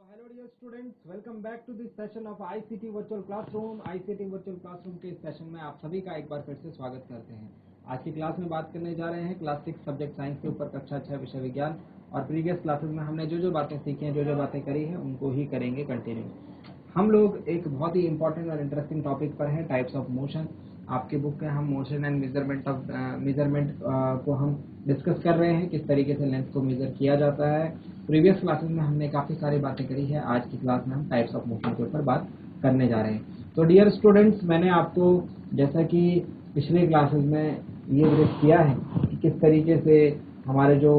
Hello dear students, welcome back to this session of ICT virtual classroom. ICT virtual classroom के इस session में आप सभी का एक बार फिर से स्वागत करते हैं। आज की क्लास में बात करने जा रहे हैं क्लास 6 सब्जेक्ट साइंस के ऊपर, कक्षा 6 विषय विज्ञान। और प्रीवियस क्लासेस में हमने जो जो बातें सीखी हैं, जो जो बातें करी हैं, उनको ही करेंगे कंटिन्यू। हम लोग एक बहुत ही इंपॉर्टेंट और इंटरेस्टिंग टॉपिक पर हैं, टाइप्स ऑफ मोशन। आपके बुक में हम मोशन एंड मेजरमेंट को हम डिस्कस कर रहे हैं, किस तरीके से लेंथ को मेजर किया जाता है। प्रीवियस क्लासेस में हमने काफ़ी सारी बातें करी है। आज की क्लास में हम टाइप्स ऑफ मोशन के ऊपर बात करने जा रहे हैं। तो डियर स्टूडेंट्स, मैंने आपको जैसा कि पिछले क्लासेस में ये ब्रीफ किया है कि किस तरीके से हमारे जो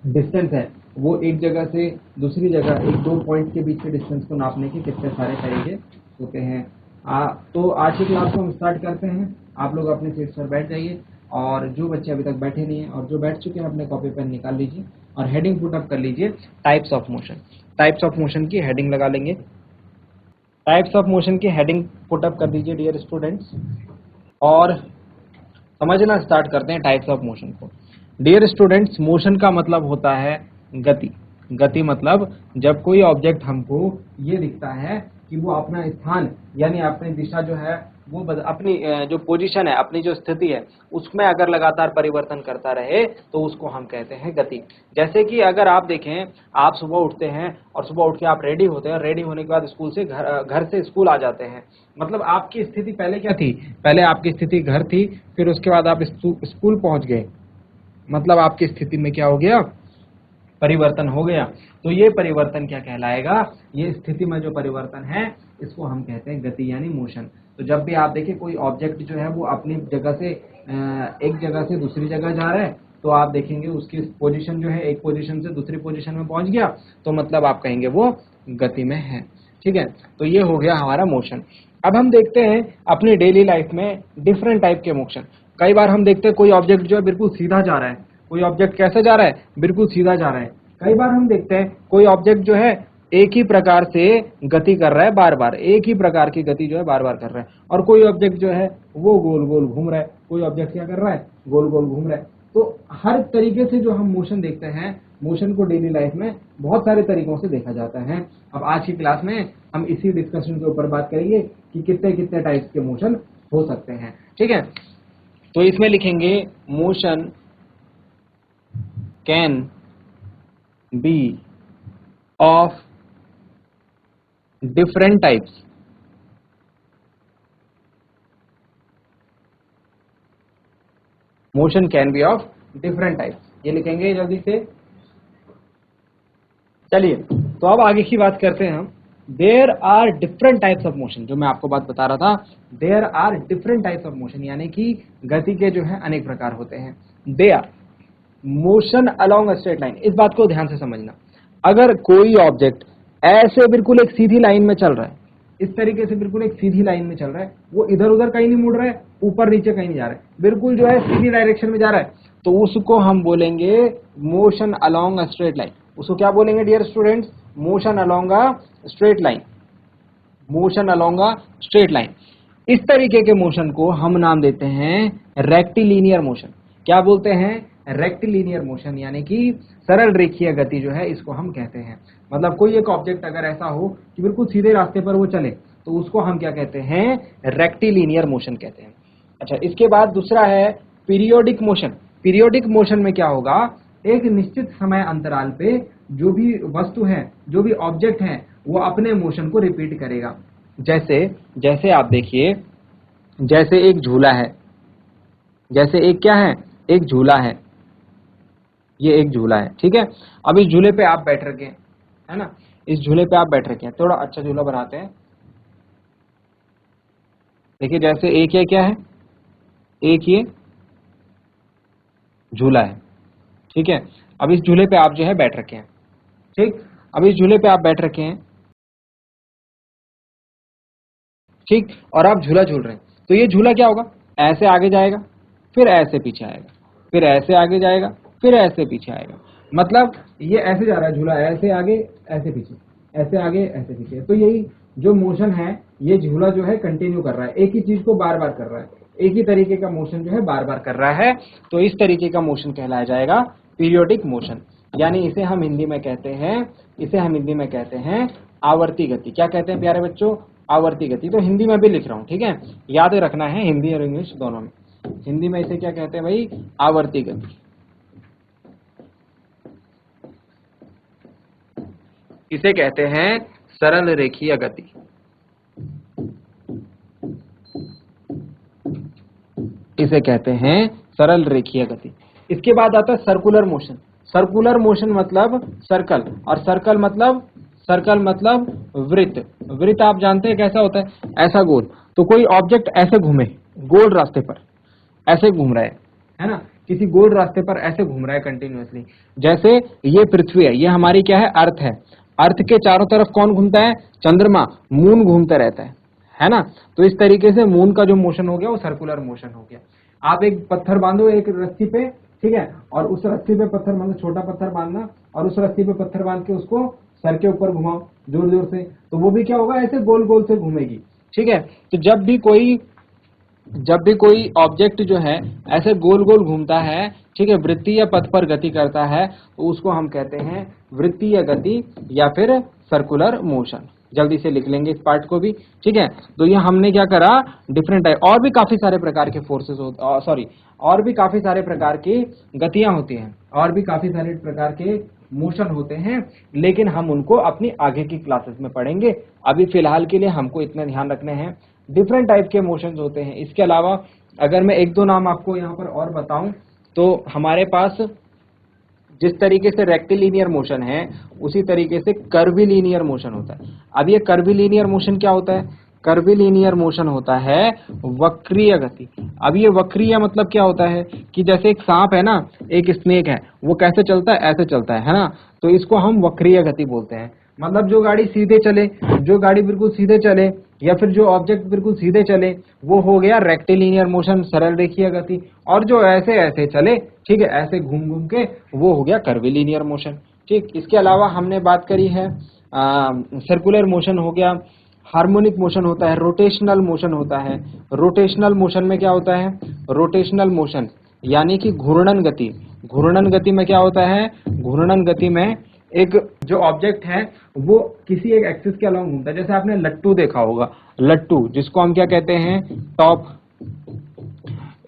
डिस्टेंस है वो एक जगह से दूसरी जगह, एक दो पॉइंट के बीच के डिस्टेंस को नापने के कितने सारे तरीके होते हैं। तो आज की क्लास को हम स्टार्ट करते हैं। आप लोग अपने सीट्स पर बैठ जाइए, और जो बच्चे अभी तक बैठे नहीं हैं और जो बैठ चुके हैं, अपने कॉपी पेन निकाल लीजिए और हेडिंग पुट अप कर लीजिए, types of motion. Types of motion की हेडिंग लगा लेंगे। टाइप्स ऑफ मोशन की हेडिंग पुट अप कर दीजिए डियर स्टूडेंट्स, और समझना स्टार्ट करते हैं टाइप्स ऑफ मोशन को। डियर स्टूडेंट्स, मोशन का मतलब होता है गति। गति मतलब जब कोई ऑब्जेक्ट हमको ये दिखता है कि वो अपना स्थान यानी अपनी दिशा जो है वो अपनी जो पोजीशन है, अपनी जो स्थिति है, उसमें अगर लगातार परिवर्तन करता रहे तो उसको हम कहते हैं गति। जैसे कि अगर आप देखें, आप सुबह उठते हैं और सुबह उठ के आप रेडी होते हैं, रेडी होने के बाद स्कूल से घर से स्कूल आ जाते हैं। मतलब आपकी स्थिति पहले क्या थी? पहले आपकी स्थिति घर थी, फिर उसके बाद आप स्कूल पहुंच गए। मतलब आपकी स्थिति में क्या हो गया? परिवर्तन हो गया। तो ये परिवर्तन क्या कहलाएगा? ये स्थिति में जो परिवर्तन है, इसको हम कहते हैं गति यानी मोशन। तो जब भी आप देखिए कोई ऑब्जेक्ट जो है वो अपनी जगह से एक जगह से दूसरी जगह जा रहा है, तो आप देखेंगे उसकी पोजीशन जो है एक पोजीशन से दूसरी पोजीशन में पहुंच गया, तो मतलब आप कहेंगे वो गति में है। ठीक है, तो ये हो गया हमारा मोशन। अब हम देखते हैं अपनी डेली लाइफ में डिफरेंट टाइप के मोशन। कई बार हम देखते हैं कोई ऑब्जेक्ट जो है बिल्कुल सीधा जा रहा है। कोई ऑब्जेक्ट कैसे जा रहा है? बिल्कुल सीधा जा रहा है। कई बार हम देखते हैं कोई ऑब्जेक्ट जो है एक ही प्रकार से गति कर रहा है, बार बार एक ही प्रकार की गति जो है बार बार कर रहा है। और कोई ऑब्जेक्ट जो है वो गोल गोल घूम रहा है। कोई ऑब्जेक्ट क्या कर रहा है? गोल गोल घूम रहा है। तो हर तरीके से जो हम मोशन देखते हैं, मोशन को डेली लाइफ में बहुत सारे तरीकों से देखा जाता है। अब आज की क्लास में हम इसी डिस्कशन के ऊपर बात करेंगे कि कितने कितने टाइप्स के मोशन हो सकते हैं। ठीक है, तो इसमें लिखेंगे motion can be of different types. Motion can be of different types, ये लिखेंगे जल्दी से। चलिए, तो अब आगे की बात करते हैं हम। There are different types of motion, जो मैं आपको बात बता रहा था, there are different types of motion, यानी कि गति के जो है अनेक प्रकार होते हैं। दे are motion along a straight line. इस बात को ध्यान से समझना। अगर कोई ऑब्जेक्ट ऐसे बिल्कुल एक सीधी लाइन में चल रहा है, इस तरीके से बिल्कुल एक सीधी लाइन में चल रहा है, वो इधर उधर कहीं नहीं मुड़ रहा है, ऊपर नीचे कहीं नहीं जा रहा है, बिल्कुल जो है सीधी डायरेक्शन में जा रहा है, तो उसको हम बोलेंगे motion along a straight line. उसको क्या बोलेंगे dear students? Motion along a straight line. Motion along a straight line. इस तरीके के मोशन को हम नाम देते हैं रेक्टिलिनियर मोशन। क्या बोलते हैं? रेक्टिलिनियर मोशन, यानी कि सरल रेखीय गति जो है, इसको हम कहते हैं। मतलब कोई एक ऑब्जेक्ट अगर ऐसा हो कि बिल्कुल सीधे रास्ते पर वो चले, तो उसको हम क्या कहते हैं? रेक्टिलिनियर मोशन कहते हैं। अच्छा, इसके बाद दूसरा है पीरियोडिक मोशन। पीरियोडिक मोशन में क्या होगा? एक निश्चित समय अंतराल पे जो भी वस्तु है, जो भी ऑब्जेक्ट है, वो अपने मोशन को रिपीट करेगा। जैसे जैसे आप देखिए, जैसे एक झूला है, जैसे एक क्या है? एक झूला है। ये एक झूला है, ठीक है। अब इस झूले पे आप बैठ रखे हैं, है ना? इस झूले पे आप बैठ रखे हैं। थोड़ा अच्छा झूला बनाते हैं। देखिए, जैसे एक ये क्या है? एक ये झूला है, ठीक है। अब इस झूले पे आप जो है बैठ रखे हैं, ठीक। अब इस झूले पे आप बैठ रखे हैं, ठीक, और आप झूला झूल रहे हैं। तो ये झूला क्या होगा? ऐसे आगे जाएगा, फिर ऐसे पीछे आएगा, फिर ऐसे आगे जाएगा, फिर ऐसे पीछे आएगा। मतलब ये ऐसे जा रहा है झूला, ऐसे आगे ऐसे पीछे, ऐसे आगे ऐसे पीछे। तो यही जो मोशन है, ये झूला जो है कंटिन्यू कर रहा है, एक ही चीज को बार बार कर रहा है, एक ही तरीके का मोशन जो है बार बार कर रहा है। तो इस तरीके का मोशन कहलाया जाएगा पीरियोडिक मोशन। यानी इसे हम हिंदी में कहते हैं आवर्ती गति। क्या कहते हैं प्यारे बच्चों? आवर्ती गति। तो हिंदी में भी लिख रहा हूं, ठीक है, याद रखना है हिंदी और इंग्लिश दोनों में। हिंदी में इसे क्या कहते हैं भाई? आवर्ती गति। इसे कहते हैं सरल रेखीय गति। इसे कहते हैं सरल रेखीय गति। इसके बाद आता है सर्कुलर मोशन। सर्कुलर मोशन मतलब सर्कल, और सर्कल मतलब वृत्त। वृत्त आप जानते हैं कैसा होता है? ऐसा गोल। तो कोई ऑब्जेक्ट ऐसे घूमे गोल रास्ते पर, ऐसे घूम रहा है ना, किसी गोल रास्ते पर ऐसे घूम रहा है कंटिन्यूअसली। जैसे ये पृथ्वी है, ये हमारी क्या है? अर्थ है। अर्थ के चारों तरफ कौन घूमता है? चंद्रमा, मून घूमता रहता है ना। तो इस तरीके से मून का जो मोशन हो गया वो सर्कुलर मोशन हो गया। आप एक पत्थर बांधो एक रस्सी पे, ठीक है, और उस रस्सी पे पत्थर, मतलब छोटा पत्थर बांधना, और उस रस्सी पे पत्थर बांध के उसको सर के ऊपर घुमाओ जोर जोर से, तो वो भी क्या होगा? ऐसे गोल गोल से घूमेगी, ठीक है। तो जब भी कोई ऑब्जेक्ट जो है ऐसे गोल गोल घूमता है, ठीक है, वृत्तीय पथ पर गति करता है, तो उसको हम कहते हैं वृत्तीय गति या फिर सर्कुलर मोशन। जल्दी से लिख लेंगे इस पार्ट को भी, ठीक है। तो ये हमने क्या करा? डिफरेंट टाइप, और भी काफी सारे प्रकार के फोर्सेस और भी काफी सारे प्रकार की गतियां होती हैं, और भी काफी सारे प्रकार के मोशन होते हैं, लेकिन हम उनको अपनी आगे की क्लासेस में पढ़ेंगे। अभी फिलहाल के लिए हमको इतना ध्यान रखने हैं, डिफरेंट टाइप के मोशंस होते हैं। इसके अलावा अगर मैं एक दो नाम आपको यहाँ पर और बताऊं, तो हमारे पास जिस तरीके से रेक्टिलिनियर मोशन है, उसी तरीके से कर्विलिनियर मोशन होता है। अब ये कर्विलिनियर मोशन क्या होता है? कर्विलिनियर मोशन होता है वक्रीय गति। अब ये वक्रीय मतलब क्या होता है कि जैसे एक सांप है ना, एक स्नेक है, वो कैसे चलता है? ऐसे चलता है ना। तो इसको हम वक्रीय गति बोलते हैं। मतलब जो गाड़ी बिल्कुल सीधे चले, या फिर जो ऑब्जेक्ट बिल्कुल सीधे चले, वो हो गया रेक्टिलिनियर मोशन, सरल रेखीय गति। और जो ऐसे ऐसे चले, ठीक है, ऐसे घूम घूम के, वो हो गया कर्विलिनियर मोशन, ठीक। इसके अलावा हमने बात करी है सर्कुलर मोशन हो गया, हार्मोनिक मोशन होता है, रोटेशनल मोशन होता है। रोटेशनल मोशन में क्या होता है? रोटेशनल मोशन यानी कि घूर्णन गति। घूर्णन गति में क्या होता है? घूर्णन गति में एक जो ऑब्जेक्ट है वो किसी एक एक्सिस के अलोंग घूमता है। जैसे आपने लट्टू देखा होगा, लट्टू जिसको हम क्या कहते हैं? टॉप।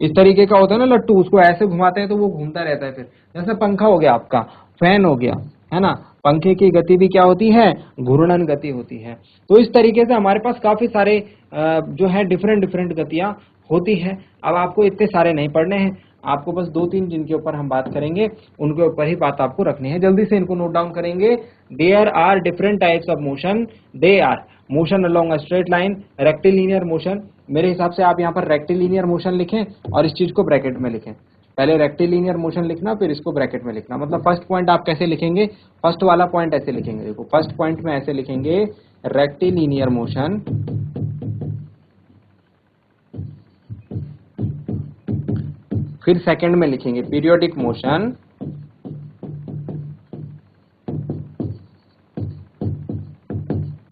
इस तरीके का होता है ना लट्टू, उसको ऐसे घुमाते हैं तो वो घूमता रहता है। फिर जैसे पंखा हो गया, आपका फैन हो गया, है ना, पंखे की गति भी क्या होती है? घूर्णन गति होती है। तो इस तरीके से हमारे पास काफी सारे जो है डिफरेंट गतियां होती है। अब आपको इतने सारे नहीं पढ़ने हैं, आपको बस दो तीन जिनके ऊपर हम बात करेंगे उनके ऊपर ही बात आपको रखनी है। जल्दी से इनको नोट डाउन करेंगे। There are different types of motion. They are motion along a straight line, rectilinear motion. मेरे हिसाब से आप यहाँ पर रेक्टिलिनियर मोशन लिखें और इस चीज को ब्रैकेट में लिखें। पहले रेक्टिलिनियर मोशन लिखना, फिर इसको ब्रैकेट में लिखना। मतलब फर्स्ट पॉइंट आप कैसे लिखेंगे? फर्स्ट वाला पॉइंट ऐसे लिखेंगे, देखो फर्स्ट पॉइंट में ऐसे लिखेंगे रेक्टिलिनियर मोशन, फिर सेकंड में लिखेंगे पीरियोडिक मोशन,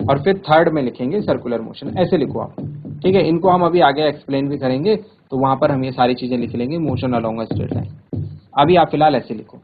और फिर थर्ड में लिखेंगे सर्कुलर मोशन। ऐसे लिखो आप, ठीक है। इनको हम अभी आगे एक्सप्लेन भी करेंगे, तो वहां पर हम ये सारी चीजें लिख लेंगे, motion along a straight line. अभी आप फिलहाल ऐसे लिखो।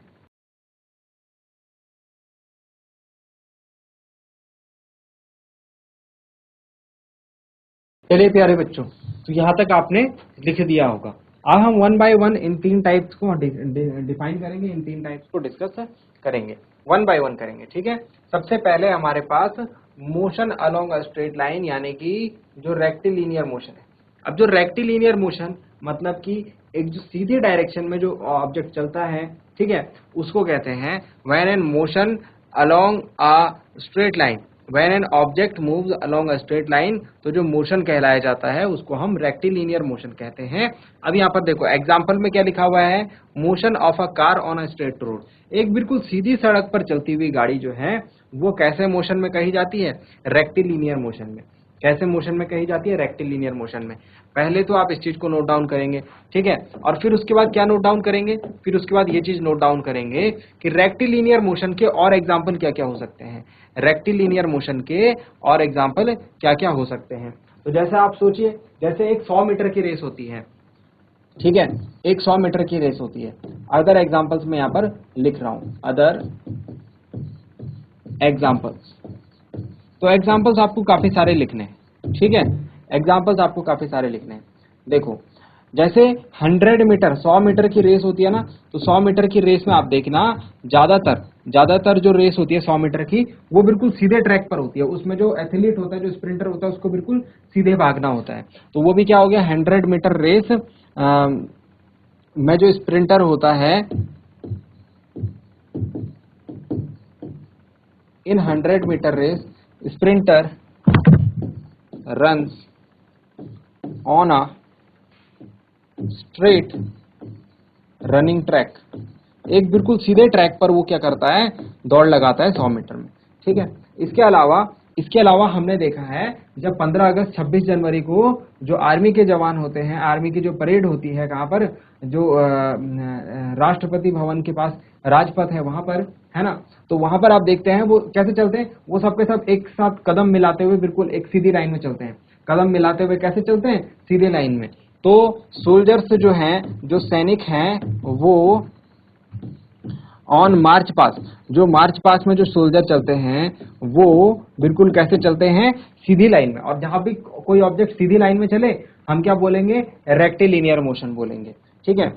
चलिए प्यारे बच्चों, तो यहाँ तक आपने लिख दिया होगा। अब हम वन बाय वन इन तीन टाइप्स को डिफाइन करेंगे, इन तीन टाइप्स को डिस्कस करेंगे, वन बाय वन करेंगे, ठीक है। सबसे पहले हमारे पास motion along a straight line, यानी कि जो रेक्टिलिनियर मोशन है। अब जो रेक्टिलिनियर मोशन मतलब कि एक जो सीधी डायरेक्शन में जो ऑब्जेक्ट चलता है, ठीक है, उसको कहते हैं when an motion along a straight line. When an object moves along a straight line, तो जो मोशन कहलाया जाता है उसको हम रेक्टिलिनियर मोशन कहते हैं। अब यहाँ पर देखो एग्जांपल में क्या लिखा हुआ है? Motion of a car on a straight road. एक बिल्कुल सीधी सड़क पर चलती हुई गाड़ी जो है वो कैसे मोशन में कही जाती है? रेक्टिलिनियर मोशन में। कैसे मोशन में कही जाती है? रेक्टिलिनियर मोशन में। पहले तो आप इस चीज को नोट डाउन करेंगे, ठीक है, और फिर उसके बाद क्या नोट डाउन करेंगे? फिर उसके बाद ये चीज नोट डाउन करेंगे कि रेक्टिलिनियर मोशन के और एग्जांपल क्या क्या हो सकते हैं। रेक्टिलिनियर मोशन के और एग्जांपल क्या क्या हो सकते हैं। तो जैसे आप सोचिए, जैसे एक 100 मीटर की रेस होती है, ठीक है, एक 100 मीटर की रेस होती है। अदर एग्जांपल्स में यहाँ पर लिख रहा हूं, अदर एग्जांपल्स। तो एग्जांपल्स आपको काफी सारे लिखने हैं, ठीक है, एग्जांपल्स आपको काफी सारे लिखने हैं। देखो, जैसे 100 मीटर 100 मीटर की रेस होती है ना, तो 100 मीटर की रेस में आप देखना ज्यादातर जो रेस होती है 100 मीटर की, वो बिल्कुल सीधे ट्रैक पर होती है। उसमें जो एथलीट होता है, जो स्प्रिंटर होता है, उसको बिल्कुल सीधे भागना होता है। तो वो भी क्या हो गया, 100 मीटर रेस में जो स्प्रिंटर होता है, in 100 metre race sprinter runs on a straight running track. एक बिल्कुल सीधे ट्रैक पर वो क्या करता है, दौड़ लगाता है 100 मीटर में, ठीक है। इसके अलावा हमने देखा है, जब 15 अगस्त 26 जनवरी को जो आर्मी के जवान होते हैं, आर्मी की जो परेड होती है, कहाँ पर, जो राष्ट्रपति भवन के पास राजपथ है वहां पर, है ना, तो वहां पर आप देखते हैं वो कैसे चलते हैं, वो सबके सब एक साथ कदम मिलाते हुए बिल्कुल एक सीधी लाइन में चलते हैं। कदम मिलाते हुए कैसे चलते हैं, सीधे लाइन में। तो सोल्जर्स जो हैं, जो सैनिक हैं, वो ऑन मार्च पास, जो मार्च पास में जो सोल्जर चलते हैं, वो बिल्कुल कैसे चलते हैं, सीधी लाइन में। और जहां भी कोई ऑब्जेक्ट सीधी लाइन में चले, हम क्या बोलेंगे, रेक्टिलिनियर मोशन बोलेंगे, ठीक है।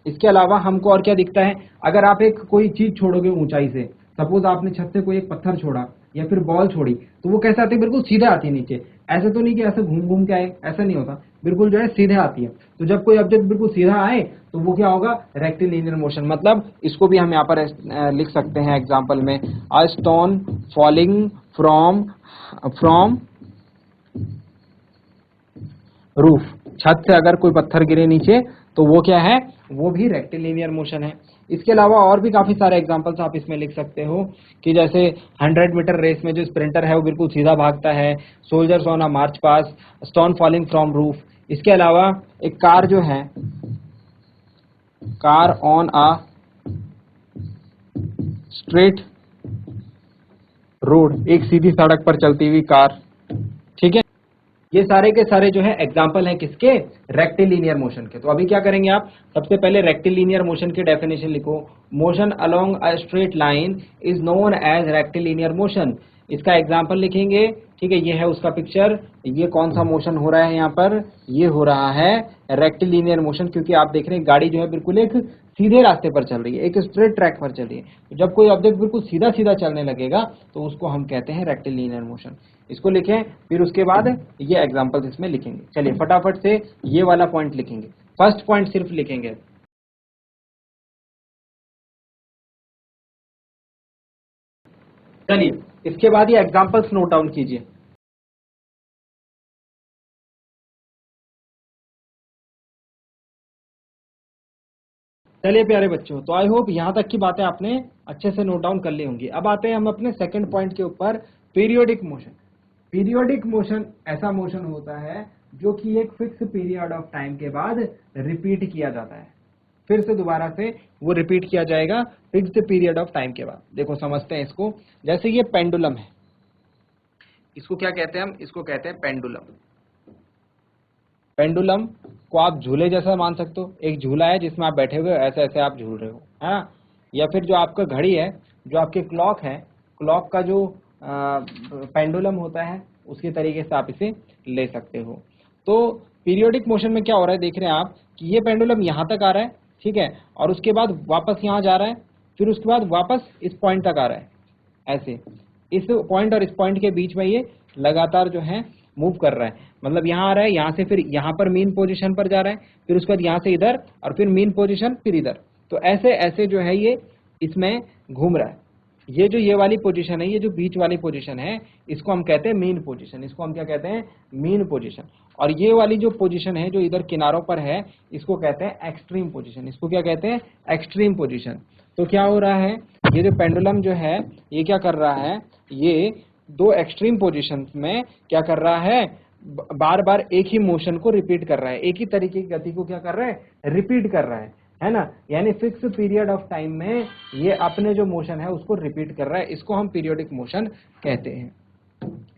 इसके अलावा हमको और क्या दिखता है, अगर आप एक कोई चीज छोड़ोगे ऊंचाई से, सपोज आपने छत से कोई एक पत्थर छोड़ा या फिर बॉल छोड़ी, तो वो कैसे आती है, बिल्कुल सीधे आती है नीचे। ऐसे तो नहीं कि ऐसे घूम घूम के आए, ऐसा नहीं होता, बिल्कुल जो है सीधे आती है। तो जब कोई ऑब्जेक्ट बिल्कुल सीधा आए, तो वो क्या होगा, रेक्टिलिनियर मोशन। मतलब इसको भी हम यहाँ पर लिख सकते हैं एग्जांपल में, a stone falling from roof. छत से अगर कोई पत्थर गिरे नीचे, तो वो क्या है, वो भी रेक्टिलिनियर मोशन है। इसके अलावा और भी काफी सारे एग्जांपल्स आप इसमें लिख सकते हो, कि जैसे 100 मीटर रेस में जो स्प्रिंटर है वो बिल्कुल सीधा भागता है, soldiers on a March pass, stone falling from roof. इसके अलावा एक कार जो है, car on a straight road, एक सीधी सड़क पर चलती हुई कार, ठीक है। ये सारे के सारे जो है एग्जांपल हैं किसके, रेक्टिलिनियर मोशन के। तो अभी क्या करेंगे आप, सबसे पहले रेक्टिलिनियर मोशन की डेफिनेशन लिखो। Motion along a straight line is known as rectilinear motion. इसका एग्जांपल लिखेंगे, ठीक है। ये है उसका पिक्चर, ये कौन सा मोशन हो रहा है यहाँ पर, ये हो रहा है रेक्टिलिनियर मोशन, क्योंकि आप देख रहे हैं गाड़ी जो है बिल्कुल एक सीधे रास्ते पर चल रही है, एक स्ट्रेट ट्रैक पर चल रही है। तो जब कोई ऑब्जेक्ट बिल्कुल सीधा सीधा चलने लगेगा, तो उसको हम कहते हैं रेक्टिलिनियर मोशन। इसको लिखें, फिर उसके बाद ये एग्जांपल्स इसमें लिखेंगे। चलिए फटाफट से ये वाला पॉइंट लिखेंगे, फर्स्ट पॉइंट सिर्फ लिखेंगे। चलिए इसके बाद ये एग्जांपल्स नोट डाउन कीजिए। चलिए प्यारे बच्चों, तो आई होप यहाँ तक की बातें आपने अच्छे से नोट डाउन कर ली होंगी। अब आते हैं हम अपने सेकंड पॉइंट के ऊपर, पीरियोडिक मोशन। पीरियोडिक मोशन ऐसा मोशन होता है जो कि एक फिक्स पीरियड ऑफ टाइम के बाद रिपीट किया जाता है। फिर से दोबारा से वो रिपीट किया जाएगा फिक्स पीरियड ऑफ टाइम के बाद। देखो समझते हैं इसको, जैसे ये पेंडुलम है, इसको क्या कहते हैं हम, इसको कहते हैं पेंडुलम। पेंडुलम को आप झूले जैसा मान सकते हो, एक झूला है जिसमें आप बैठे हुए हो, ऐसे ऐसे आप झूल रहे हो, है ना। या फिर जो आपका घड़ी है, जो आपकी क्लॉक है, क्लॉक का जो पेंडुलम होता है, उसके तरीके से आप इसे ले सकते हो। तो पीरियोडिक मोशन में क्या हो रहा है, देख रहे हैं आप कि ये पेंडुलम यहाँ तक आ रहा है, ठीक है, और उसके बाद वापस यहाँ जा रहा है, फिर उसके बाद वापस इस पॉइंट तक आ रहा है। ऐसे इस पॉइंट और इस पॉइंट के बीच में ये लगातार जो है मूव कर रहा है। मतलब यहाँ आ रहा है, यहाँ से फिर यहाँ पर मीन पोजीशन पर जा रहा है, फिर उसके बाद यहाँ से इधर, और फिर मीन पोजीशन, फिर इधर। तो ऐसे ऐसे जो है ये इसमें घूम रहा है। ये जो ये वाली पोजीशन है, ये जो बीच वाली पोजीशन है, इसको हम कहते हैं मीन पोजीशन। इसको हम क्या कहते हैं, मीन पोजीशन। और ये वाली जो पोजीशन है जो इधर किनारों पर है, इसको कहते हैं एक्सट्रीम पोजीशन। इसको क्या कहते हैं, एक्सट्रीम पोजीशन। तो क्या हो रहा है, ये जो पेंडुलम जो है, ये क्या कर रहा है, ये दो एक्सट्रीम पोजीशंस में क्या कर रहा है, बार बार एक ही मोशन को रिपीट कर रहा है, एक ही तरीके की गति को क्या कर रहा है, रिपीट कर रहा है ना। यानी फिक्स पीरियड ऑफ टाइम में ये अपने जो मोशन है उसको रिपीट कर रहा है। इसको हम पीरियोडिक मोशन कहते हैं।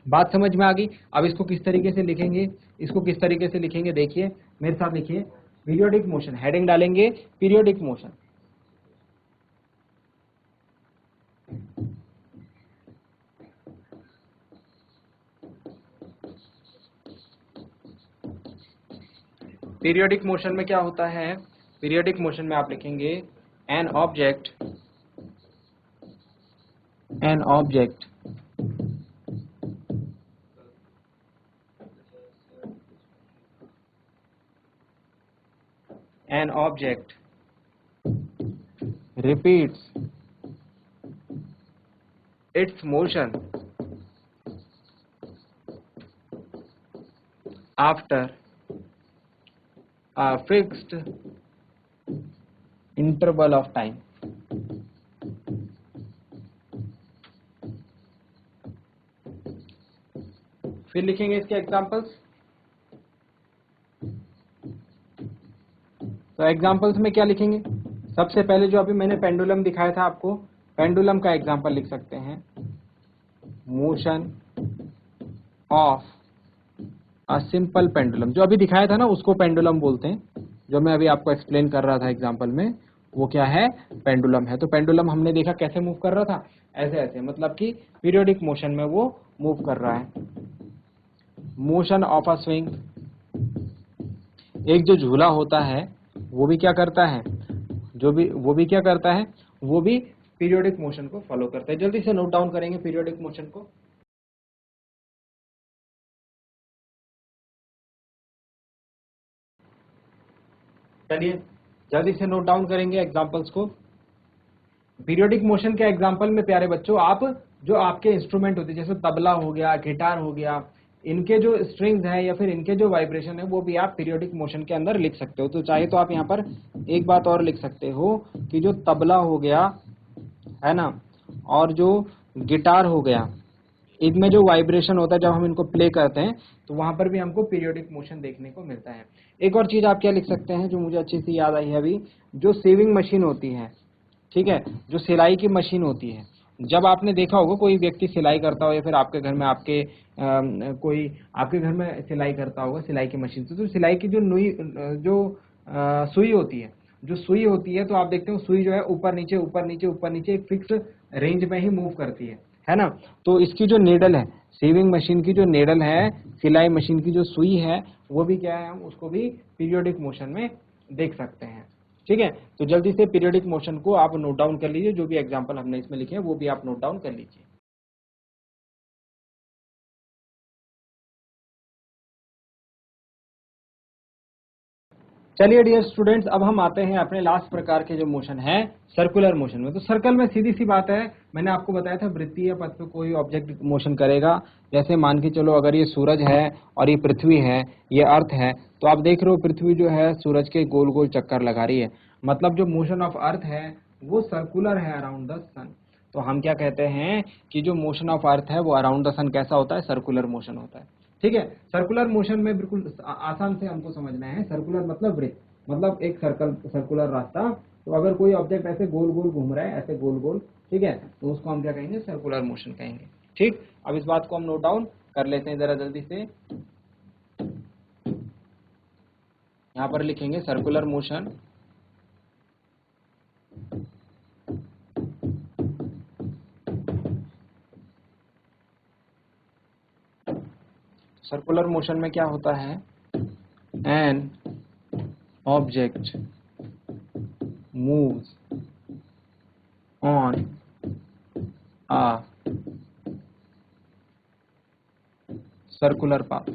बात समझ में आ गई। अब इसको किस तरीके से लिखेंगे, इसको किस तरीके से लिखेंगे, देखिए मेरे साथ लिखिए। पीरियोडिक मोशन, हेडिंग डालेंगे पीरियोडिक मोशन। पीरियोडिक मोशन में क्या होता है, पीरियोडिक मोशन में आप लिखेंगे an object an object repeats its motion after a fixed interval of time। फिर लिखेंगे इसके एग्जांपल्स। तो एग्जांपल्स में क्या लिखेंगे, सबसे पहले जो अभी मैंने पेंडुलम दिखाया था आपको, पेंडुलम का एग्जांपल लिख सकते हैं, motion of a simple pendulum. जो अभी दिखाया था ना उसको पेंडुलम बोलते हैं, जो मैं अभी आपको एक्सप्लेन कर रहा था एग्जांपल में, वो क्या है, पेंडुलम है। तो पेंडुलम हमने देखा कैसे मूव कर रहा था, ऐसे ऐसे, मतलब कि पीरियोडिक मोशन में वो मूव कर रहा है। मोशन ऑफ अ स्विंग, एक जो झूला होता है वो भी क्या करता है, वो भी क्या करता है, वो भी पीरियोडिक मोशन को फॉलो करता है। जल्दी से नोट डाउन करेंगे पीरियोडिक मोशन को। चलिए जल्दी से नोट डाउन करेंगे एग्जांपल्स को। पीरियोडिक मोशन के एग्जांपल में प्यारे बच्चों, आप जो आपके इंस्ट्रूमेंट होते हैं जैसे तबला हो गया, गिटार हो गया, इनके जो स्ट्रिंग्स हैं या फिर इनके जो वाइब्रेशन है वो भी आप पीरियोडिक मोशन के अंदर लिख सकते हो। तो चाहे तो आप यहाँ पर एक बात और लिख सकते हो कि जो तबला हो गया है ना, और जो गिटार हो गया, इनमें जो वाइब्रेशन होता है जब हम इनको प्ले करते हैं तो वहां पर भी हमको पीरियोडिक मोशन देखने को मिलता है। एक और चीज आप क्या लिख सकते हैं जो मुझे अच्छी सी याद आई है अभी, जो सेविंग मशीन होती है, ठीक है, जो सिलाई की मशीन होती है, जब आपने देखा होगा कोई व्यक्ति सिलाई करता हो या फिर आपके घर में आपके कोई आपके घर में सिलाई करता होगा सिलाई की मशीन से, तो सिलाई की जो सुई होती है, जो सुई होती है, तो आप देखते हो सुई जो है ऊपर नीचे ऊपर नीचे ऊपर नीचे एक फिक्स रेंज में ही मूव करती है ना। तो इसकी जो नेडल है, सेविंग मशीन की जो नेडल है, सिलाई मशीन की जो सुई है, वो भी क्या है, हम उसको भी पीरियोडिक मोशन में देख सकते हैं। ठीक है, तो जल्दी से पीरियोडिक मोशन को आप नोट डाउन कर लीजिए, जो भी एग्जांपल हमने इसमें लिखे हैं वो भी आप नोट डाउन कर लीजिए। चलिए डियर स्टूडेंट्स, अब हम आते हैं अपने लास्ट प्रकार के जो मोशन है सर्कुलर मोशन में। तो सर्कल में सीधी सी बात है, मैंने आपको बताया था वृत्तीय पथ पे कोई ऑब्जेक्ट मोशन करेगा। जैसे मान के चलो अगर ये सूरज है और ये पृथ्वी है, ये अर्थ है, तो आप देख रहे हो पृथ्वी जो है सूरज के गोल गोल चक्कर लगा रही है, मतलब जो मोशन ऑफ अर्थ है वो सर्कुलर है अराउंड द सन। तो हम क्या कहते हैं कि जो मोशन ऑफ अर्थ है वो अराउंड द सन कैसा होता है, सर्कुलर मोशन होता है। ठीक है, सर्कुलर मोशन में बिल्कुल आसान से हमको समझना है, सर्कुलर मतलब वृत्त, मतलब एक सर्कुलर रास्ता। तो अगर कोई ऑब्जेक्ट ऐसे गोल गोल घूम रहा है, ऐसे गोल गोल, ठीक है, तो उसको हम क्या कहेंगे, सर्कुलर मोशन कहेंगे। ठीक, अब इस बात को हम नोट डाउन कर लेते हैं जरा जल्दी से। यहां पर लिखेंगे सर्कुलर मोशन, सर्कुलर मोशन में क्या होता है, an object moves on a circular path.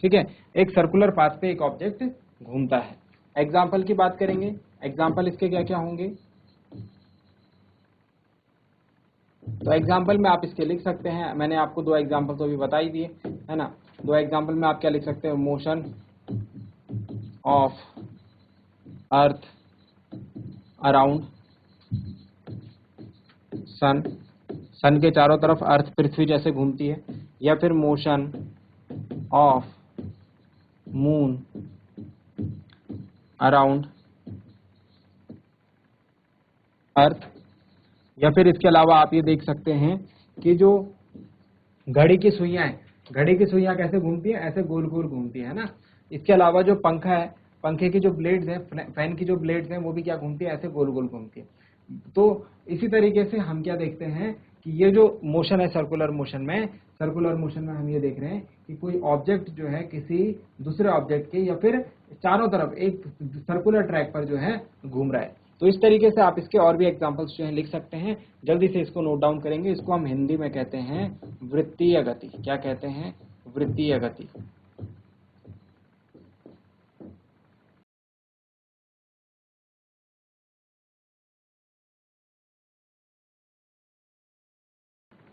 ठीक है, एक सर्कुलर पाथ पे एक ऑब्जेक्ट घूमता है। एग्जाम्पल की बात करेंगे, एग्जाम्पल इसके क्या क्या होंगे, तो एग्जाम्पल में आप इसके लिख सकते हैं, मैंने आपको दो एग्जाम्पल तो अभी बता ही दिए है ना। दो एग्जाम्पल में आप क्या लिख सकते हैं, motion of Earth around sun, sun के चारों तरफ अर्थ पृथ्वी जैसे घूमती है, या फिर मोशन ऑफ मून अराउंड अर्थ, या फिर इसके अलावा आप ये देख सकते हैं कि जो घड़ी की सुइयां हैं, घड़ी की सुइयां कैसे घूमती है, ऐसे गोल गोल घूमती है ना। इसके अलावा जो पंखा है, पंखे की जो ब्लेड्स हैं, फैन की जो ब्लेड्स हैं वो भी क्या घूमती है, ऐसे गोल गोल घूमती है। तो इसी तरीके से हम क्या देखते हैं कि ये जो मोशन है सर्कुलर मोशन में हम ये देख रहे हैं कि कोई ऑब्जेक्ट जो है किसी दूसरे ऑब्जेक्ट के या फिर चारों तरफ एक सर्कुलर ट्रैक पर जो है घूम रहा है। तो इस तरीके से आप इसके और भी एग्जांपल्स जो है लिख सकते हैं। जल्दी से इसको नोट डाउन करेंगे। इसको हम हिंदी में कहते हैं वृत्तीय गति। क्या कहते हैं? वृत्तीय गति।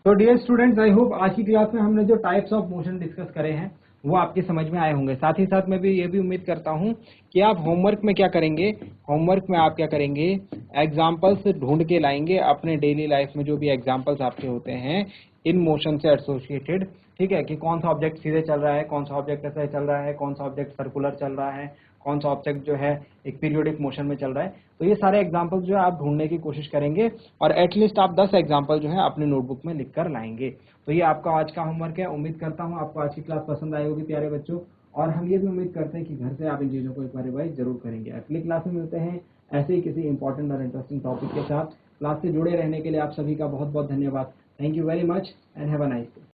तो डियर स्टूडेंट्स, आई होप आज की क्लास में हमने जो टाइप्स ऑफ मोशन डिस्कस करे हैं वो आपके समझ में आए होंगे। साथ ही साथ मैं भी ये भी उम्मीद करता हूं कि आप होमवर्क में क्या करेंगे, होमवर्क में आप क्या करेंगे, एग्जाम्पल्स ढूंढ के लाएंगे अपने डेली लाइफ में जो भी एग्जाम्पल्स आपके होते हैं इन मोशन से एसोसिएटेड। ठीक है, कि कौन सा ऑब्जेक्ट सीधे चल रहा है, कौन सा ऑब्जेक्ट ऐसे चल रहा है, कौन सा ऑब्जेक्ट सर्कुलर चल रहा है, कौन सा ऑब्जेक्ट जो है एक पीरियोडिक मोशन में चल रहा है। तो ये सारे एग्जाम्पल जो है आप ढूंढने की कोशिश करेंगे और एटलीस्ट आप 10 एग्जाम्पल जो है अपनी नोटबुक में लिख कर लाएंगे। तो ये आपका आज का होमवर्क है। उम्मीद करता हूँ आपको आज की क्लास पसंद आई होगी प्यारे बच्चों, और हम ये भी उम्मीद करते हैं कि घर से आप इन चीज़ों को एक बार रिवाइज जरूर करेंगे। अगली क्लास में मिलते हैं ऐसे ही किसी इंपॉर्टेंट और इंटरेस्टिंग टॉपिक के साथ। क्लास से जुड़े रहने के लिए आप सभी का बहुत बहुत धन्यवाद। Thank you very much and have a nice day.